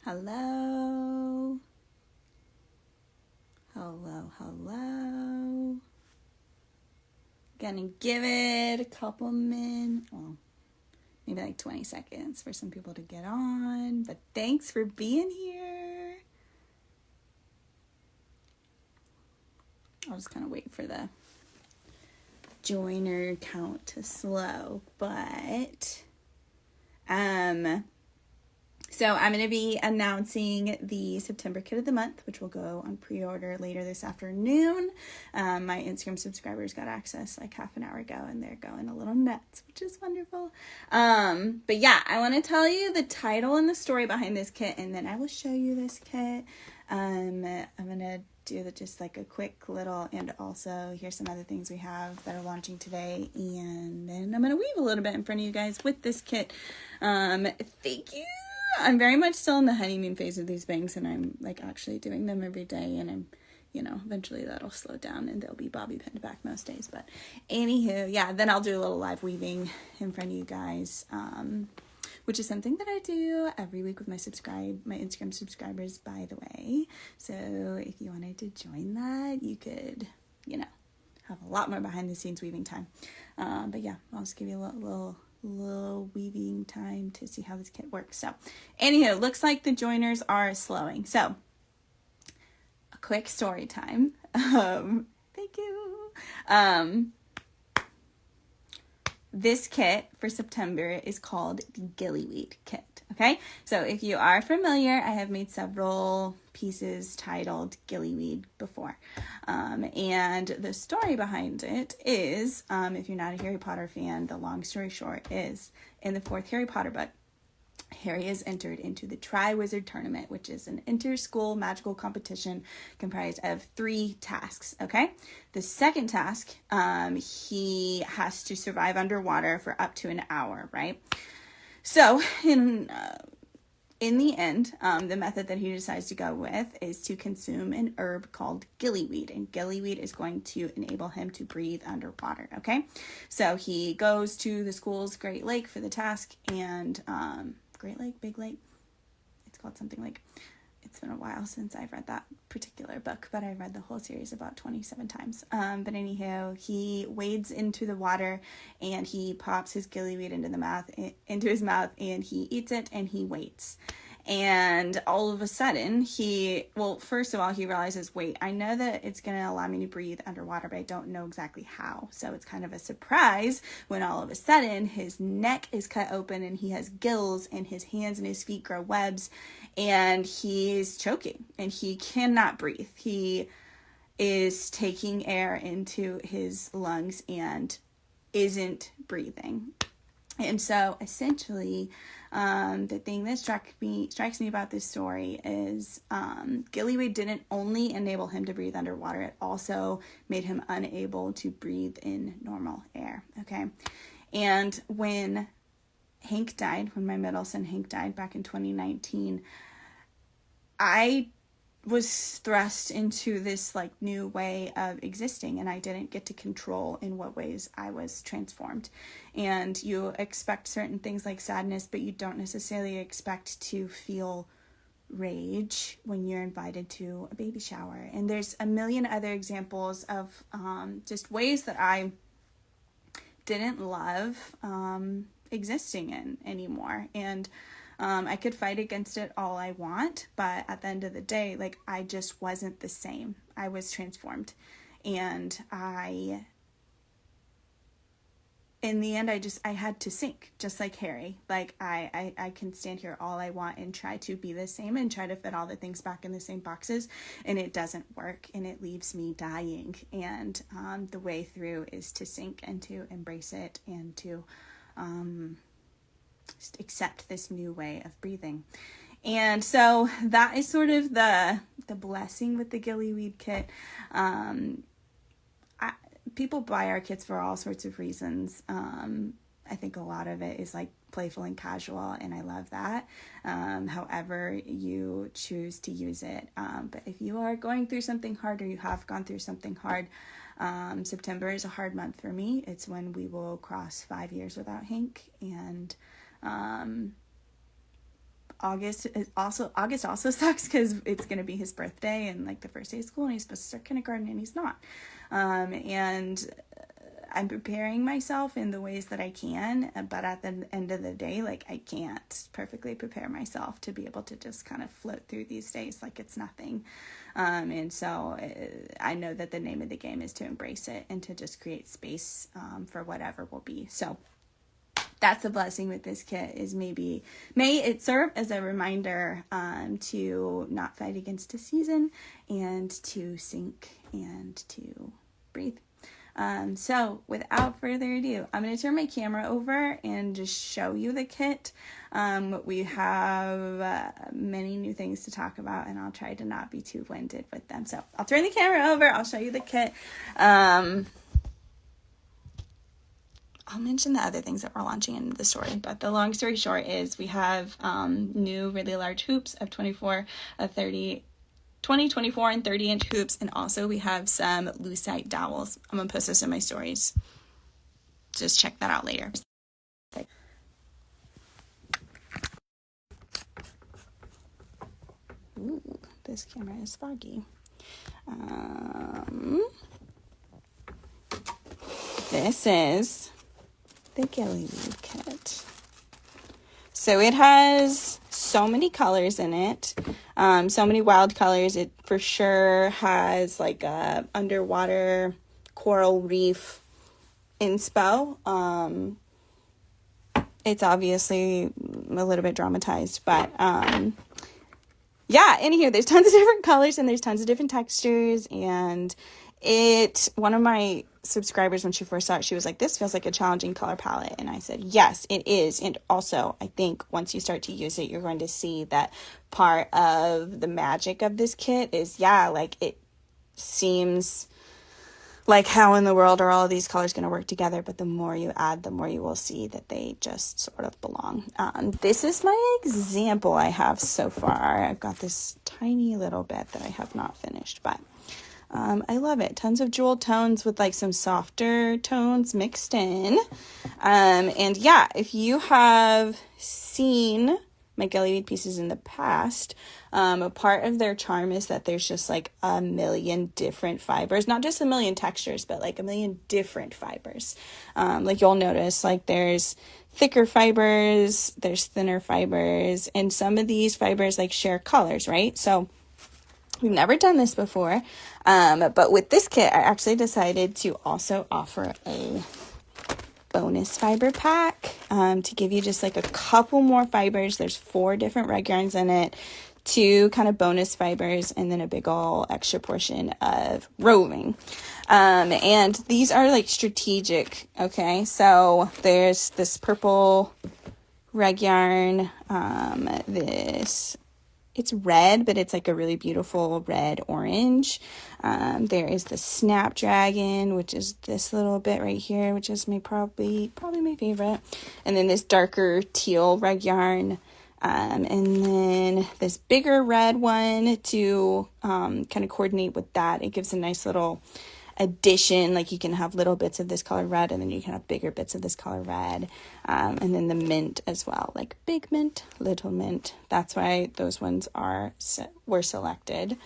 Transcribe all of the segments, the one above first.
Hello. Hello. Gonna give it a couple minutes, well, maybe like 20 seconds for some people to get on, but thanks for being here. I'll just kind of wait for the joiner count to slow, but so I'm going to be announcing the September kit of the month, which will go on pre-order later this afternoon. My Instagram subscribers got access like half an hour ago, and they're going a little nuts, which is wonderful. But yeah, I want to tell you the title and the story behind this kit, and then I will show you this kit. I'm going to do just like a quick little, and also here's some other things we have that are launching today, and then I'm going to weave a little bit in front of you guys with this kit. Thank you. I'm very much still in the honeymoon phase of these bangs, and I'm like actually doing them every day, and I'm, eventually that'll slow down and they'll be bobby pinned back most days. But anywho, yeah, then I'll do a little live weaving in front of you guys, which is something that I do every week with my Instagram subscribers, by the way. So if you wanted to join that, you could, have a lot more behind the scenes weaving time. But yeah, I'll just give you a little weaving time to see how this kit works. So anywho, looks like the joiners are slowing. So a quick story time. Thank you. This kit for September is called the Gillyweed kit. Okay, so if you are familiar, I have made several pieces titled Gillyweed before. And the story behind it is, if you're not a Harry Potter fan, the long story short is, in the 4th Harry Potter book, Harry is entered into the Triwizard Tournament, which is an inter-school magical competition comprised of 3 tasks, okay? The second task, he has to survive underwater for up to an hour, right? So, in the end, the method that he decides to go with is to consume an herb called gillyweed, and gillyweed is going to enable him to breathe underwater, okay? So he goes to the school's Great Lake for the task, and Great Lake, Big Lake, it's called something like, it's been a while since I've read that particular book, but I've read the whole series about 27 times. But anyhow, he wades into the water and he pops his gillyweed into his mouth, and he eats it and he waits. And all of a sudden, first of all, he realizes, wait, I know that it's going to allow me to breathe underwater, but I don't know exactly how. So it's kind of a surprise when all of a sudden his neck is cut open and he has gills, and his hands and his feet grow webs, and he's choking and he cannot breathe. He is taking air into his lungs and isn't breathing. And so essentially, the thing that strikes me about this story is gillyweed didn't only enable him to breathe underwater, it also made him unable to breathe in normal air, okay? And when my middle son Hank died back in 2019, I was thrust into this like new way of existing, and I didn't get to control in what ways I was transformed. And you expect certain things like sadness, but you don't necessarily expect to feel rage when you're invited to a baby shower. And there's a million other examples of just ways that I didn't love existing in anymore. And I could fight against it all I want, but at the end of the day, like, I just wasn't the same. I was transformed. And in the end, I had to sink, just like Harry. Like, I can stand here all I want and try to be the same and try to fit all the things back in the same boxes, and it doesn't work, and it leaves me dying. And the way through is to sink and to embrace it and to just accept this new way of breathing. And so that is sort of the blessing with the Gillyweed kit. People buy our kits for all sorts of reasons. I think a lot of it is like playful and casual, and I love that. However you choose to use it. But if you are going through something hard, or you have gone through something hard, September is a hard month for me. It's when we will cross 5 years without Hank, and August also sucks because it's going to be his birthday and like the first day of school, and he's supposed to start kindergarten and he's not. And I'm preparing myself in the ways that I can, but at the end of the day, like I can't perfectly prepare myself to be able to just kind of float through these days like it's nothing. And so I know that the name of the game is to embrace it and to just create space for whatever will be. So that's a blessing with this kit, is may it serve as a reminder to not fight against a season and to sink and to breathe. So without further ado, I'm going to turn my camera over and just show you the kit. We have many new things to talk about, and I'll try to not be too winded with them. So I'll turn the camera over. I'll show you the kit. I'll mention the other things that we're launching in the story, but the long story short is we have new really large hoops of 24, 24 and 30-inch hoops, and also we have some lucite dowels. I'm going to post this in my stories. Just check that out later. Ooh, this camera is foggy. This is the Gillyweed kit. So it has so many colors in it, so many wild colors. It for sure has like a underwater coral reef inspo. It's obviously a little bit dramatized, but yeah, in here there's tons of different colors and there's tons of different textures. And one of my subscribers, when she first saw it, she was like, this feels like a challenging color palette. And I said, yes, it is. And also, I think once you start to use it, you're going to see that part of the magic of this kit is, like it seems like how in the world are all of these colors going to work together? But the more you add, the more you will see that they just sort of belong. This is my example I have so far. I've got this tiny little bit that I have not finished, but I love it. Tons of jewel tones with like some softer tones mixed in. And yeah, if you have seen my Gillyweed pieces in the past, a part of their charm is that there's just like a million different fibers, not just a million textures, but like a million different fibers. Like you'll notice like there's thicker fibers, there's thinner fibers, and some of these fibers like share colors, right? So we've never done this before, but with this kit, I actually decided to also offer a bonus fiber pack to give you just like a couple more fibers. There's 4 different reg yarns in it, 2 kind of bonus fibers, and then a big ol' extra portion of roving. And these are like strategic, okay? So there's this purple reg yarn, it's red, but it's like a really beautiful red orange. There is the Snapdragon, which is this little bit right here, which is probably my favorite. And then this darker teal reg yarn. And then this bigger red one to kind of coordinate with that. It gives a nice little addition. Like you can have little bits of this color red, and then you can have bigger bits of this color red. And then the mint as well, like big mint, little mint. That's why those ones were selected.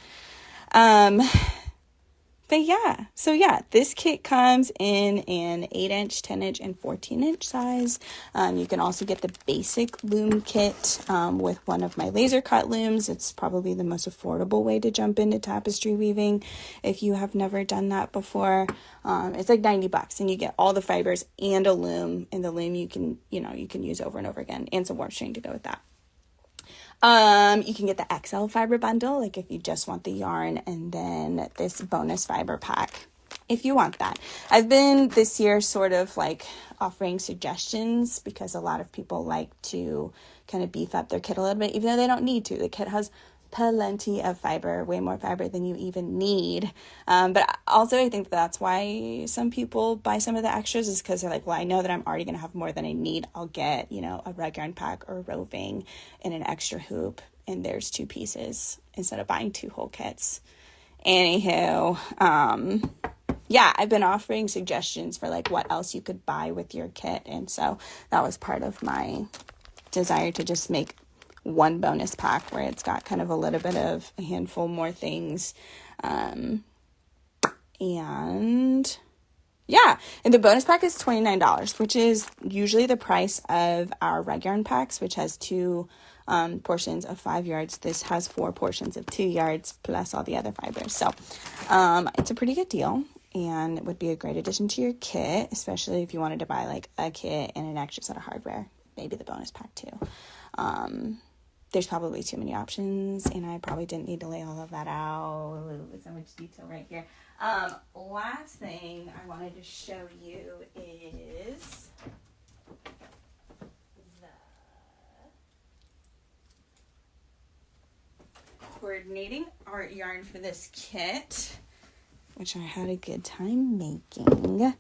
But yeah, so yeah, this kit comes in an 8-inch, 10-inch, and 14-inch size. You can also get the basic loom kit with one of my laser cut looms. It's probably the most affordable way to jump into tapestry weaving if you have never done that before. It's like $90 and you get all the fibers and a loom, and the loom you can use over and over again, and some warp string to go with that. You can get the XL fiber bundle, like if you just want the yarn, and then this bonus fiber pack if you want that. I've been this year sort of like offering suggestions because a lot of people like to kind of beef up their kit a little bit, even though they don't need to. The kit has plenty of fiber, way more fiber than you even need. But also I think that's why some people buy some of the extras, is because they're like, well, I know that I'm already going to have more than I need. I'll get, a reg yarn pack or roving and an extra hoop, and there's 2 pieces instead of buying 2 whole kits. Anywho, yeah, I've been offering suggestions for like what else you could buy with your kit. And so that was part of my desire to just make one bonus pack where it's got kind of a little bit of a handful more things. And yeah, and the bonus pack is $29, which is usually the price of our reg yarn packs, which has 2 portions of 5 yards. This has 4 portions of 2 yards plus all the other fibers. So it's a pretty good deal, and it would be a great addition to your kit, especially if you wanted to buy like a kit and an extra set of hardware, maybe the bonus pack too. There's probably too many options, and I probably didn't need to lay all of that out with so much detail right here. Last thing I wanted to show you is the coordinating art yarn for this kit, which I had a good time making.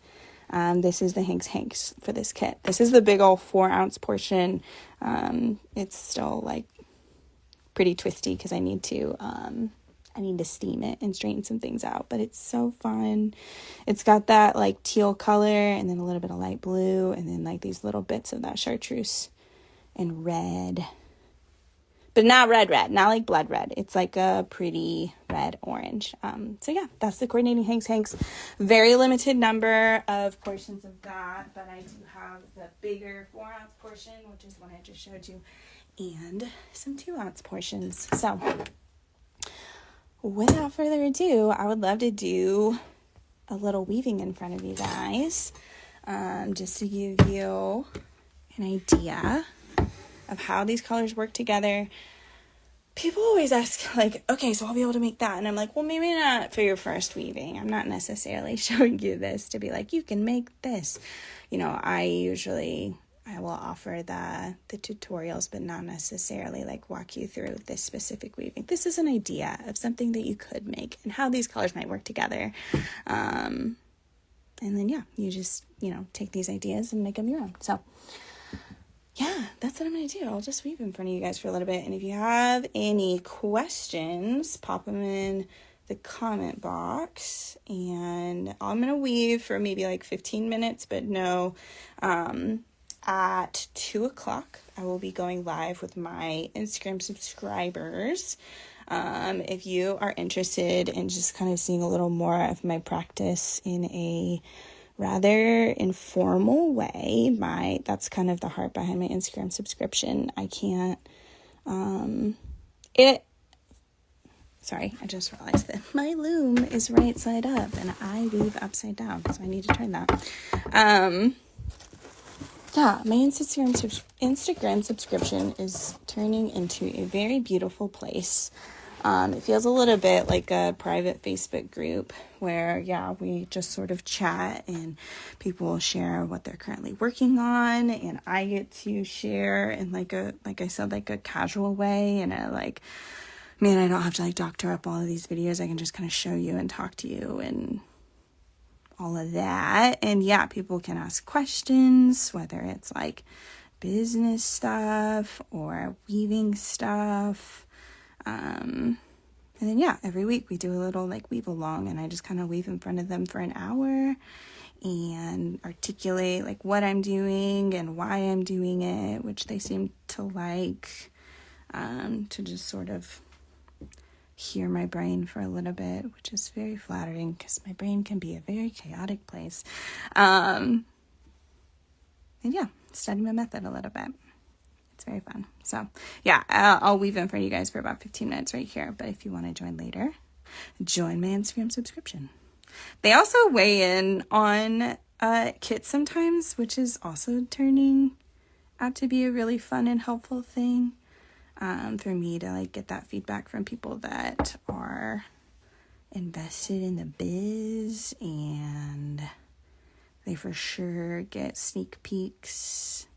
This is the Hanks for this kit. This is the big old 4-ounce portion. It's still like pretty twisty because I need to steam it and straighten some things out, but it's so fun. It's got that like teal color and then a little bit of light blue and then like these little bits of that chartreuse and red, but not red, not like blood red. It's like a pretty red orange. So yeah, that's the coordinating Hanks. Very limited number of portions of that, but I do have the bigger 4-ounce portion, which is what I just showed you, and some 2-ounce portions. So without further ado, I would love to do a little weaving in front of you guys, just to give you an idea of how these colors work together. People always ask, like, okay, so I'll be able to make that. And I'm like, well, maybe not for your first weaving. I'm not necessarily showing you this to be like, you can make this. You know, I will offer the tutorials, but not necessarily like walk you through this specific weaving. This is an idea of something that you could make and how these colors might work together. And then, yeah, you just, take these ideas and make them your own. So yeah, that's what I'm going to do. I'll just weave in front of you guys for a little bit. And if you have any questions, pop them in the comment box. And I'm going to weave for maybe like 15 minutes, but no, at 2 o'clock, I will be going live with my Instagram subscribers. If you are interested in just kind of seeing a little more of my practice in a rather informal way, that's kind of the heart behind my Instagram subscription. I can't, sorry, I just realized that my loom is right side up and I weave upside down, so I need to turn that. Yeah, my Instagram subscription is turning into a very beautiful place. It feels a little bit like a private Facebook group where, yeah, we just sort of chat and people will share what they're currently working on, and I get to share in like a casual way, and I don't have to doctor up all of these videos. I can just kind of show you and talk to you and all of that. And yeah, people can ask questions, whether it's like business stuff or weaving stuff. And then yeah, every week we do a little weave along, and I just kind of weave in front of them for an hour and articulate what I'm doing and why I'm doing it, which they seem to like, to just sort of hear my brain for a little bit, which is very flattering because my brain can be a very chaotic place. And yeah, study my method a little bit. It's very fun. So yeah, I'll weave in for you guys for about 15 minutes right here. But if you want to join later, join my Instagram subscription. They also weigh in on kits sometimes, which is also turning out to be a really fun and helpful thing for me to get that feedback from people that are invested in the biz, and they for sure get sneak peeks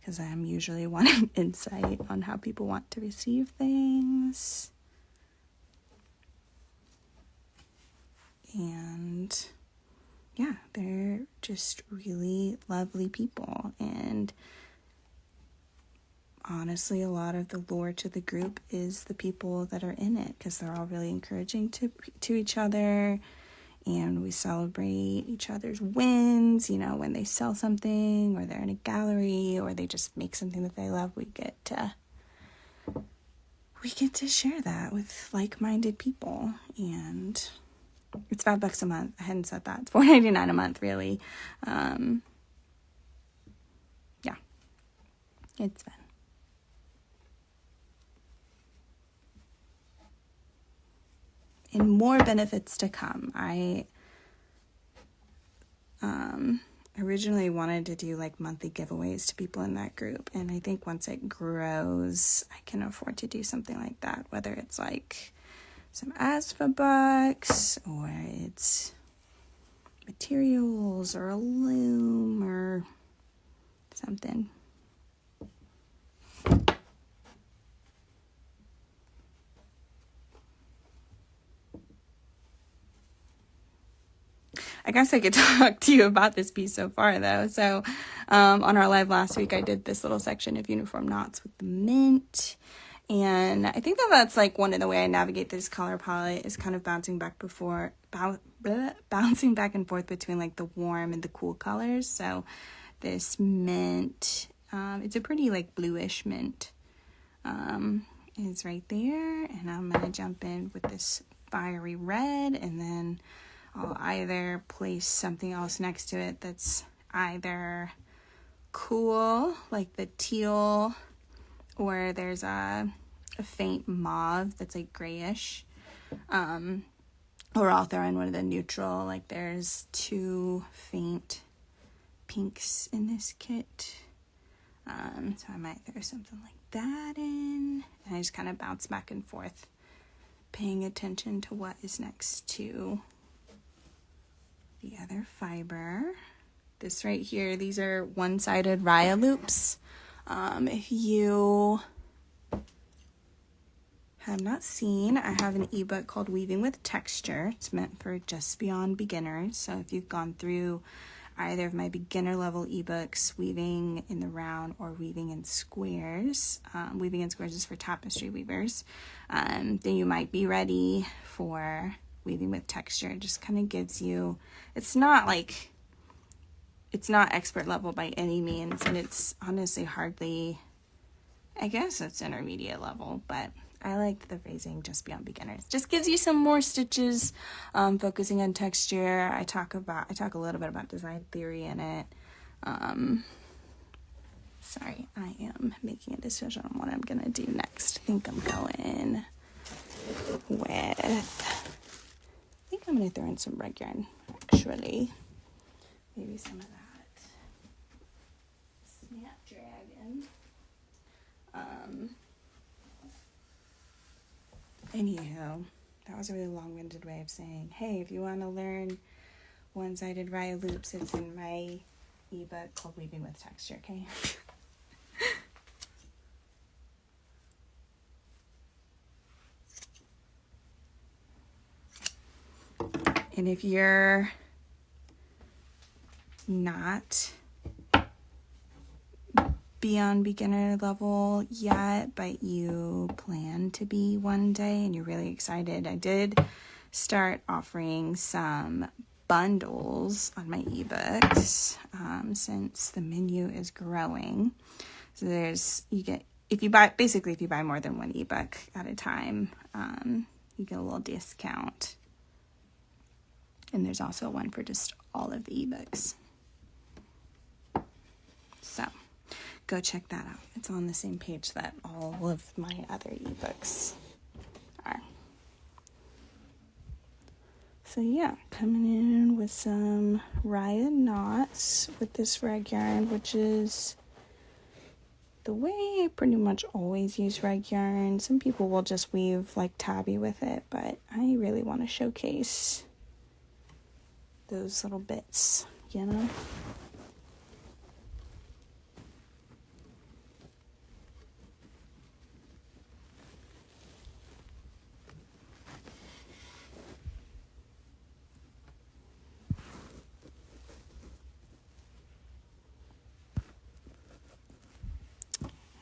because I'm usually wanting insight on how people want to receive things. And yeah, they're just really lovely people. And honestly, a lot of the lure to the group is the people that are in it, because they're all really encouraging to each other. And we celebrate each other's wins, when they sell something or they're in a gallery or they just make something that they love. We get to we get to share that with like-minded people, and it's $5 a month. I hadn't said that. It's $4.99 a month, really. Yeah, it's fun. And more benefits to come. I originally wanted to do like monthly giveaways to people in that group, and I think once it grows, I can afford to do something like that, whether it's like some ASFA books, or it's materials, or a loom, or something. I guess I could talk to you about this piece so far, though. So on our live last week, I did this little section of uniform knots with the mint. And I think that that's like one of the way I navigate this color palette is kind of bouncing back and forth between like the warm and the cool colors. So this mint, it's a pretty like bluish mint, is right there. And I'm going to jump in with this fiery red, and then I'll either place something else next to it that's either cool, like the teal, or there's a faint mauve that's like grayish. Or I'll throw in one of the neutral, like there's 2 faint pinks in this kit. So I might throw something like that in. And I just kind of bounce back and forth, paying attention to what is next to the other fiber. This right here, these are one-sided Raya loops. If you have not seen, I have an ebook called Weaving with Texture. It's meant for just beyond beginners. So if you've gone through either of my beginner level ebooks, Weaving in the Round or Weaving in Squares, Weaving in Squares is for tapestry weavers, then you might be ready for Weaving with Texture. It just kind of gives you, it's not expert level by any means, and it's honestly hardly, I guess it's intermediate level, but I like the phrasing just beyond beginners. Just gives you some more stitches, focusing on texture. I talk a little bit about design theory in it. Sorry, I am making a decision on what I'm gonna do next. I think I'm going with, I'm going to throw in some red yarn, actually. Maybe some of that Snapdragon. Anywho, that was a really long-winded way of saying, hey, if you want to learn one-sided Raya loops, it's in my ebook called Weaving with Texture, okay? And if you're not beyond beginner level yet, but you plan to be one day and you're really excited, I did start offering some bundles on my ebooks, since the menu is growing. So if you buy more than one ebook at a time, you get a little discount. And there's also one for just all of the ebooks. So go check that out. It's on the same page that all of my other ebooks are. So yeah, coming in with some Raya knots with this rag yarn, which is the way I pretty much always use rag yarn. Some people will just weave like tabby with it, but I really want to showcase those little bits, you know?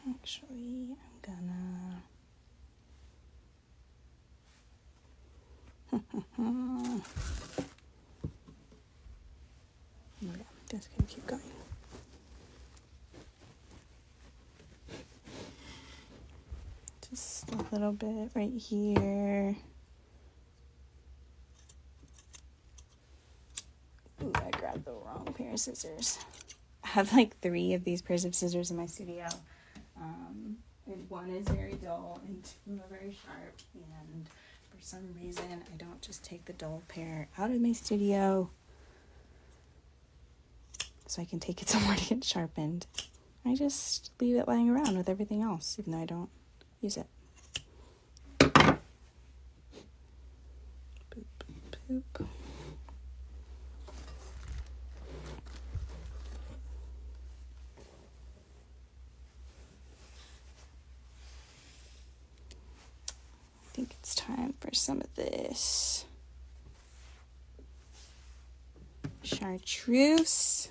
Actually, I'm gonna okay, just gonna keep going. Just a little bit right here. Ooh, I grabbed the wrong pair of scissors. I have like 3 of these pairs of scissors in my studio. And one is very dull and 2 are very sharp. And for some reason, I don't just take the dull pair out of my studio so I can take it somewhere to get sharpened. I just leave it lying around with everything else, even though I don't use it. Boop, boop, boop. I think it's time for some of this chartreuse.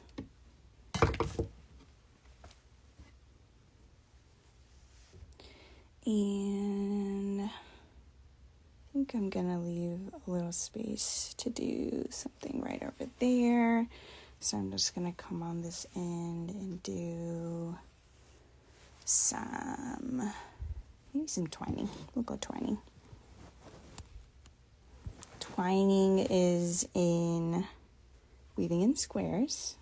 And I think I'm gonna leave a little space to do something right over there. So I'm just gonna come on this end and do maybe some twining. We'll go twining. Twining is in weaving in squares.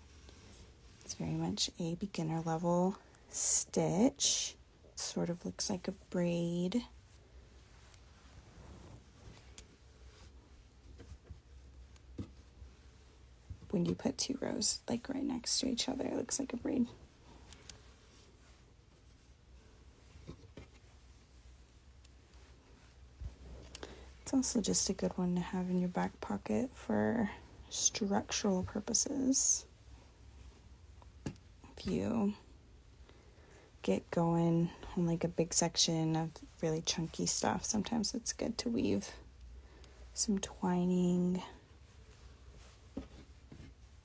It's very much a beginner level stitch. Sort of looks like a braid. When you put 2 rows like right next to each other, it looks like a braid. It's also just a good one to have in your back pocket for structural purposes. If you get going on like a big section of really chunky stuff, sometimes it's good to weave some twining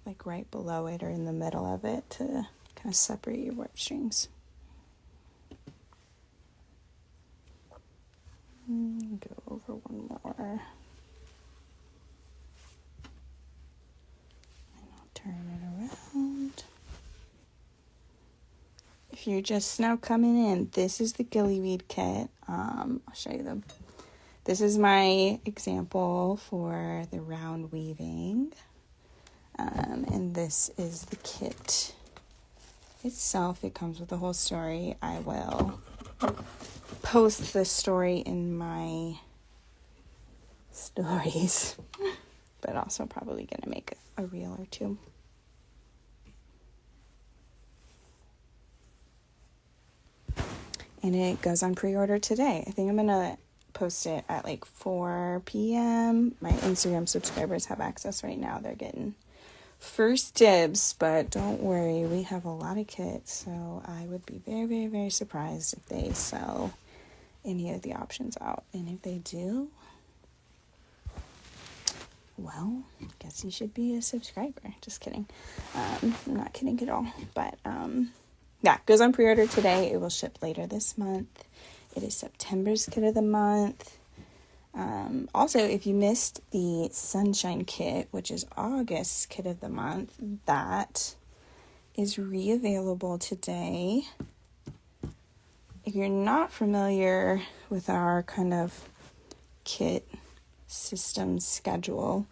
like right below it or in the middle of it to kind of separate your warp strings. Go over one more. And I'll turn it around. If you're just now coming in, this is the Gillyweed kit. I'll show you them. This is my example for the round weaving. And this is the kit itself. It comes with the whole story. I will post this story in my stories, but also probably gonna make a reel or 2. And it goes on pre-order today. I think I'm gonna post it at like 4 p.m. My Instagram subscribers have access right now. They're getting first dibs, but don't worry, we have a lot of kits, so I would be very, very, very surprised if they sell any of the options out. And if they do, well, I guess you should be a subscriber. Just kidding. I'm not kidding at all. But yeah, it goes on pre-order today. It will ship later this month. It is September's kit of the month. Also, if you missed the Sunshine kit, which is August's kit of the month, that is re-available today. If you're not familiar with our kind of kit system schedule,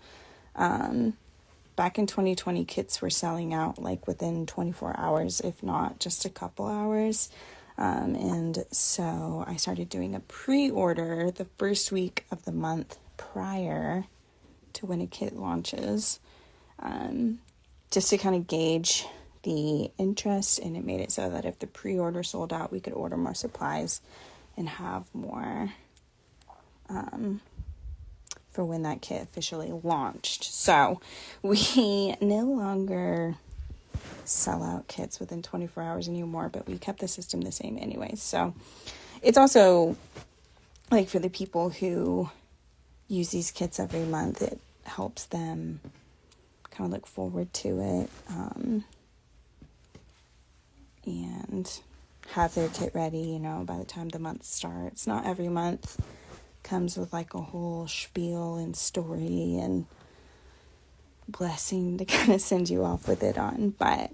back in 2020, kits were selling out like within 24 hours, if not just a couple hours. And so I started doing a pre-order the first week of the month prior to when a kit launches, just to kind of gauge the interest, and it made it so that if the pre-order sold out, we could order more supplies and have more for when that kit officially launched. So we no longer sell out kits within 24 hours anymore, but we kept the system the same anyway. So it's also like for the people who use these kits every month, it helps them kind of look forward to it and have their kit ready, you know, by the time the month starts. Not every month comes with like a whole spiel and story and blessing to kind of send you off with it on, but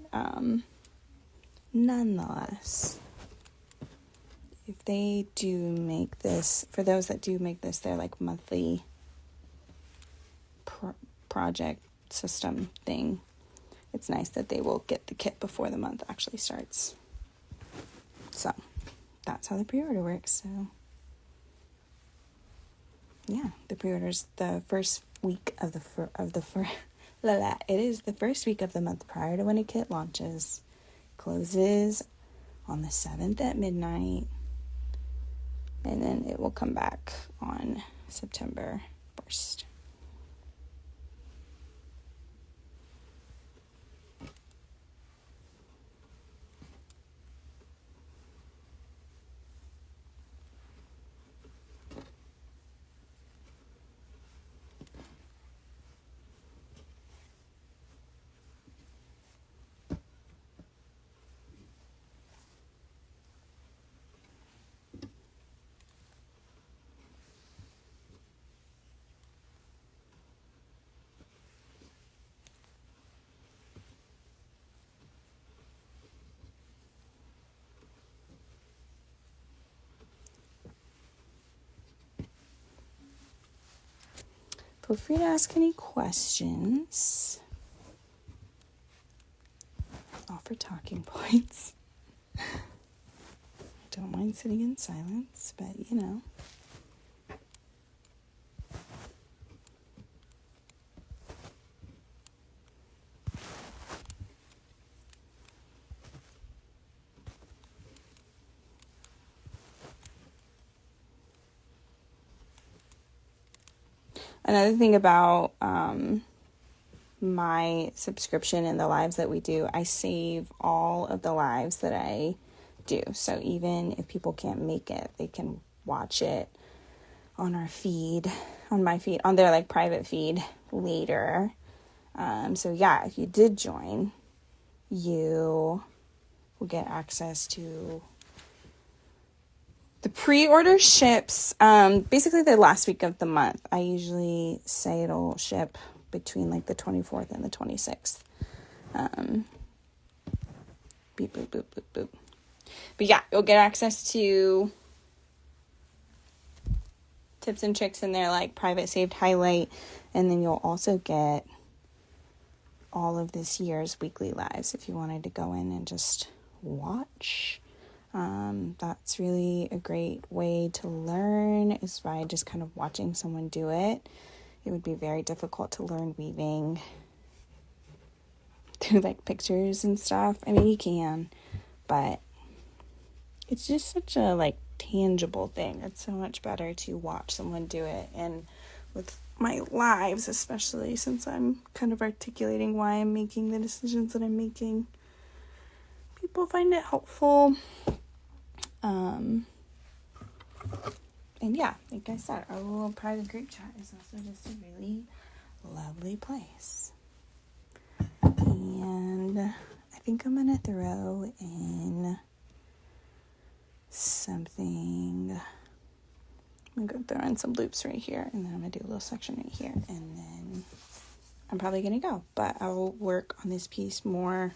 nonetheless, if they do make this, for those that do make this, they're like monthly project system thing. It's nice that they will get the kit before the month actually starts. So that's how the pre-order works. So yeah, the pre-order's the first week of it is the first week of the month prior to when a kit launches. Closes on the 7th at midnight, and then it will come back on September 1st. Feel free to ask any questions. Offer talking points. I don't mind sitting in silence, but you know. Another thing about my subscription and the lives that we do, I save all of the lives that I do. So even if people can't make it, they can watch it on our feed, on my feed, on their like private feed later. So yeah, if you did join, you will get access to the pre-order ships, basically the last week of the month. I usually say it'll ship between like the 24th and the 26th. Beep, boop, boop, boop, boop. But yeah, you'll get access to tips and tricks in their like private saved highlight. And then you'll also get all of this year's weekly lives if you wanted to go in and just watch. That's really a great way to learn, is by just kind of watching someone do it. It would be very difficult to learn weaving through like pictures and stuff. I mean, you can, but it's just such a like tangible thing. It's so much better to watch someone do it. And with my lives, especially since I'm kind of articulating why I'm making the decisions that I'm making, people find it helpful. And yeah, like I said, our little private group chat is also just a really lovely place. And I think I'm going to throw in something. I'm going to throw in some loops right here, and then I'm going to do a little section right here, and then I'm probably going to go. But I'll work on this piece more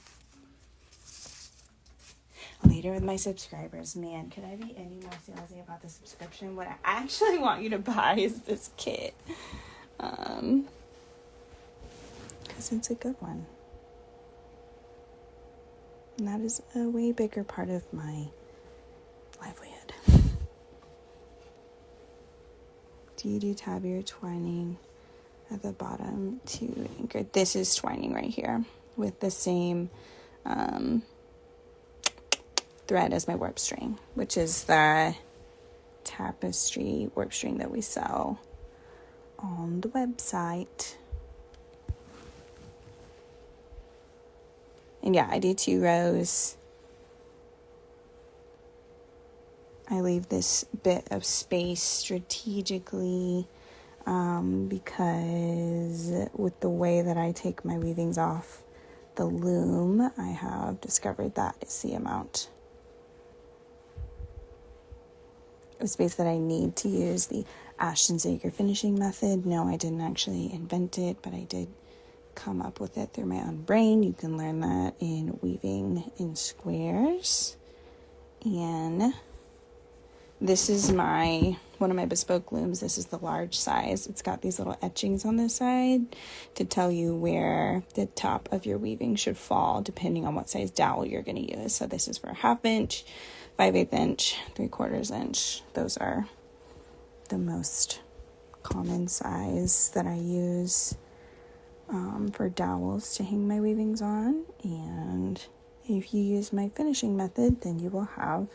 later with my subscribers. Man, could I be any more salesy about the subscription? What I actually want you to buy is this kit. Because it's a good one. And that is a way bigger part of my livelihood. Do you do tabby or twining at the bottom to anchor? This is twining right here with the same thread as my warp string, which is the tapestry warp string that we sell on the website. And yeah, I do 2 rows. I leave this bit of space strategically because with the way that I take my weavings off the loom, I have discovered that is the amount of space that I need to use the Ashton Zager finishing method. No, I didn't actually invent it, but I did come up with it through my own brain. You can learn that in Weaving in Squares. And This is one of my bespoke looms. This is the large size. It's got these little etchings on this side to tell you where the top of your weaving should fall depending on what size dowel you're going to use. So this is for a 1/2 inch, 5/8 inch, 3/4 inch. Those are the most common size that I use for dowels to hang my weavings on. And if you use my finishing method, then you will have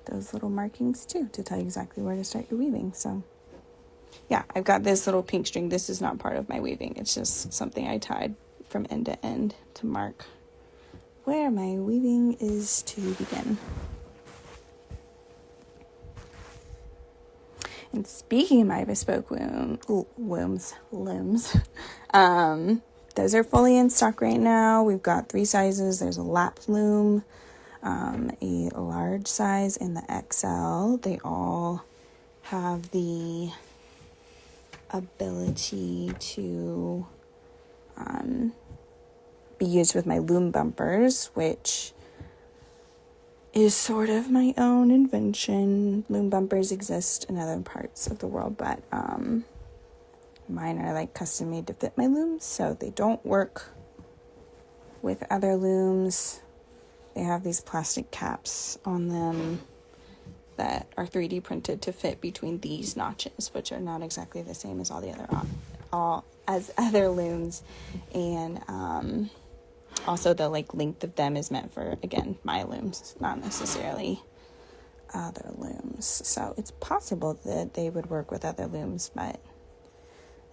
those little markings too to tell you exactly where to start your weaving. So yeah, I've got this little pink string. This is not part of my weaving. It's just something I tied from end to end to mark where my weaving is to begin. And speaking of my bespoke looms, those are fully in stock right now. We've got 3 sizes. There's a lap loom, a large size, and the XL. They all have the ability to be used with my loom bumpers, which is sort of my own invention. Loom bumpers exist in other parts of the world, but mine are like custom made to fit my looms, so they don't work with other looms. They have these plastic caps on them that are 3D printed to fit between these notches, which are not exactly the same as all the other looms. And also the length of them is meant for, again, my looms, not necessarily other looms. So it's possible that they would work with other looms, but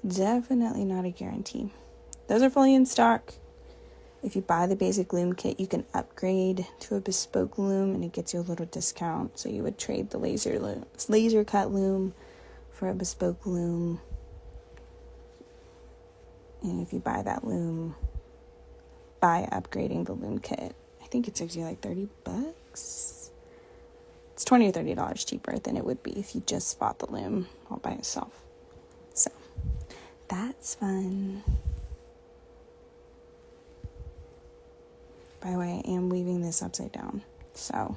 definitely not a guarantee. Those are fully in stock. If you buy the basic loom kit, you can upgrade to a bespoke loom and it gets you a little discount. So you would trade the laser cut loom for a bespoke loom. And if you buy that loom by upgrading the loom kit, I think it saves you like $30. It's $20 or $30 cheaper than it would be if you just bought the loom all by itself. So that's fun. By the way, I am weaving this upside down, so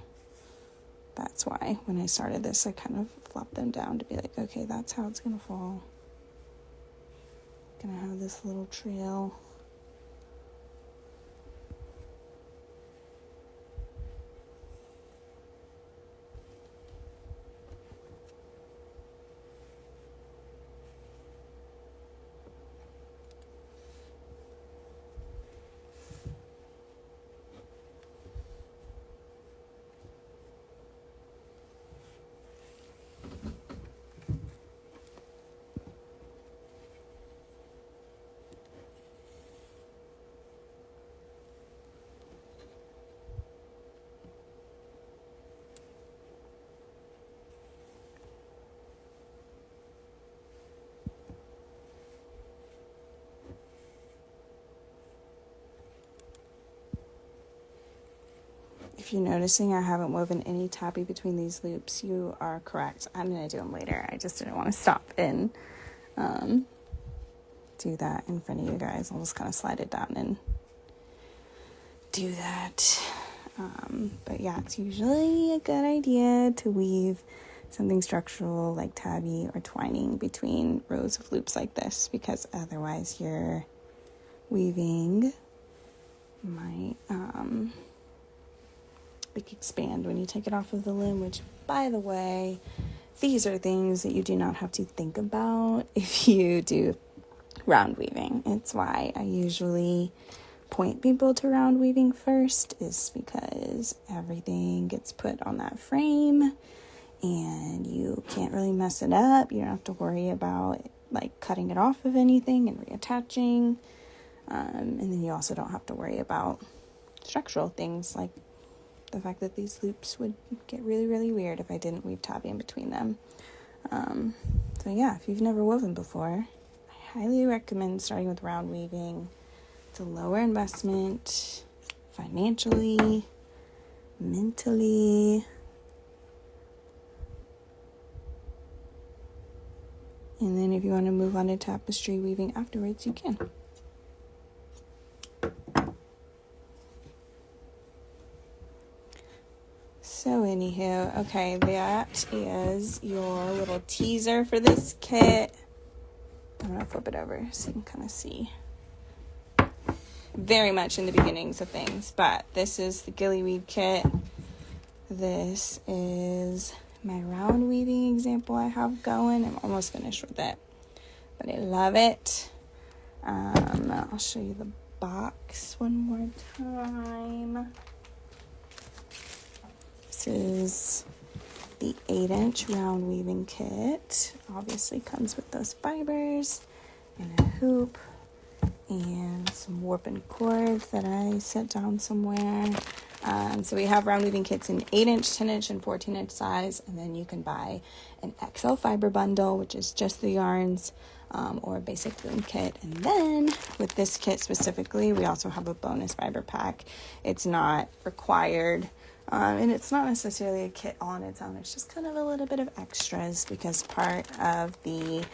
that's why when I started this, I kind of flopped them down to be like, okay, that's how it's gonna fall. Gonna have this little trail. If you're noticing I haven't woven any tabby between these loops, you are correct. I'm going to do them later. I just didn't want to stop and do that in front of you guys. I'll just kind of slide it down and do that. But yeah, it's usually a good idea to weave something structural like tabby or twining between rows of loops like this, because otherwise your weaving might expand when you take it off of the loom, which, by the way, these are things that you do not have to think about if you do round weaving. It's why I usually point people to round weaving first, is because everything gets put on that frame and you can't really mess it up. You don't have to worry about cutting it off of anything and reattaching. And then you also don't have to worry about structural things like the fact that these loops would get really, really weird if I didn't weave tabby in between them. So yeah, if you've never woven before, I highly recommend starting with round weaving. It's a lower investment financially, mentally, and then if you want to move on to tapestry weaving afterwards, you can. So anywho, So, okay, that is your little teaser for this kit. I'm going to flip it over so you can kind of see. Very much in the beginnings of things, but this is the Gillyweed kit. This is my round weaving example I have going. I'm almost finished with it, but I love it. I'll show you the box one more time. This is the 8-inch round weaving kit. Obviously comes with those fibers and a hoop and some warp and cords that I set down somewhere. So we have round weaving kits in 8-inch, 10-inch, and 14-inch size, and then you can buy an XL fiber bundle, which is just the yarns, or a basic loom kit. And then with this kit specifically, we also have a bonus fiber pack. It's not required, and it's not necessarily a kit all on its own. It's just kind of a little bit of extras, because part of the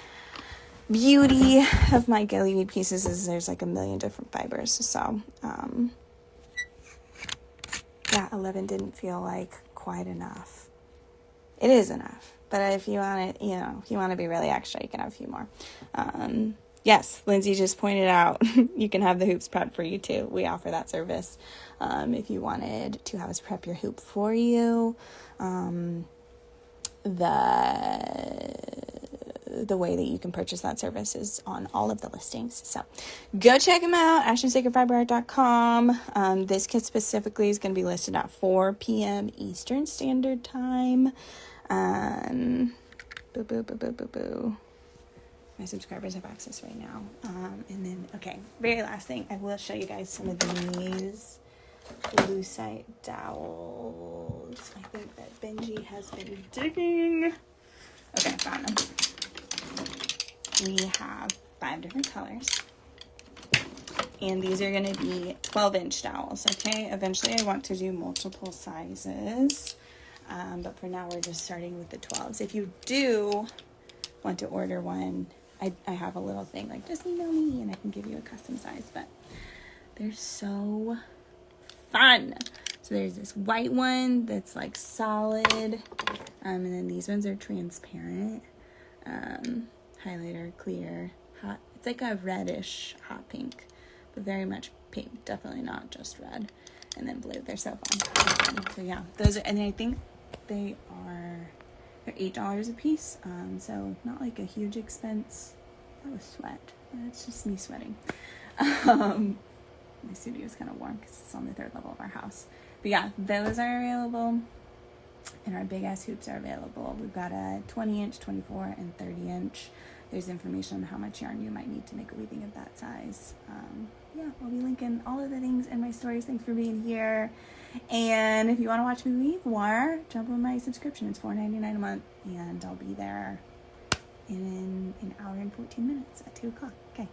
beauty of my Gillyweed pieces is there's like a million different fibers. So, yeah, 11 didn't feel like quite enough. It is enough, but if you want it, if you want to be really extra, you can have a few more. Yes, Lindsay just pointed out you can have the hoops prepped for you too. We offer that service. If you wanted to have us prep your hoop for you, the way that you can purchase that service is on all of the listings. So go check them out, ashlandsacredfiberart.com. This kit specifically is going to be listed at 4 p.m. Eastern Standard Time. Boo. My subscribers have access right now. And then, okay, very last thing, I will show you guys some of these lucite dowels. I think that Benji has been digging. Okay, I found them. We have 5 different colors, and these are going to be 12-inch dowels. Okay, eventually I want to do multiple sizes, but for now we're just starting with the 12s. If you do want to order one, I have a little thing, like just email me and I can give you a custom size. But they're so fun. So there's this white one that's like solid, and then these ones are transparent. Highlighter, clear, hot. It's like a reddish hot pink, but very much pink. Definitely not just red. And then blue. They're so fun. So yeah, those are, and I think they're $8 a piece. So not like a huge expense. That was sweat. It's just me sweating. My studio is kind of warm because it's on the 3rd level of our house. But yeah, those are available. And our big ass hoops are available. We've got a 20-inch, 24, and 30-inch. There's information on how much yarn you might need to make a weaving of that size. Yeah, I'll be linking all of the things in my stories. Thanks for being here. And if you want to watch me weave more, jump on my subscription. It's $4.99 a month, and I'll be there in an hour and 14 minutes at 2 o'clock. Okay.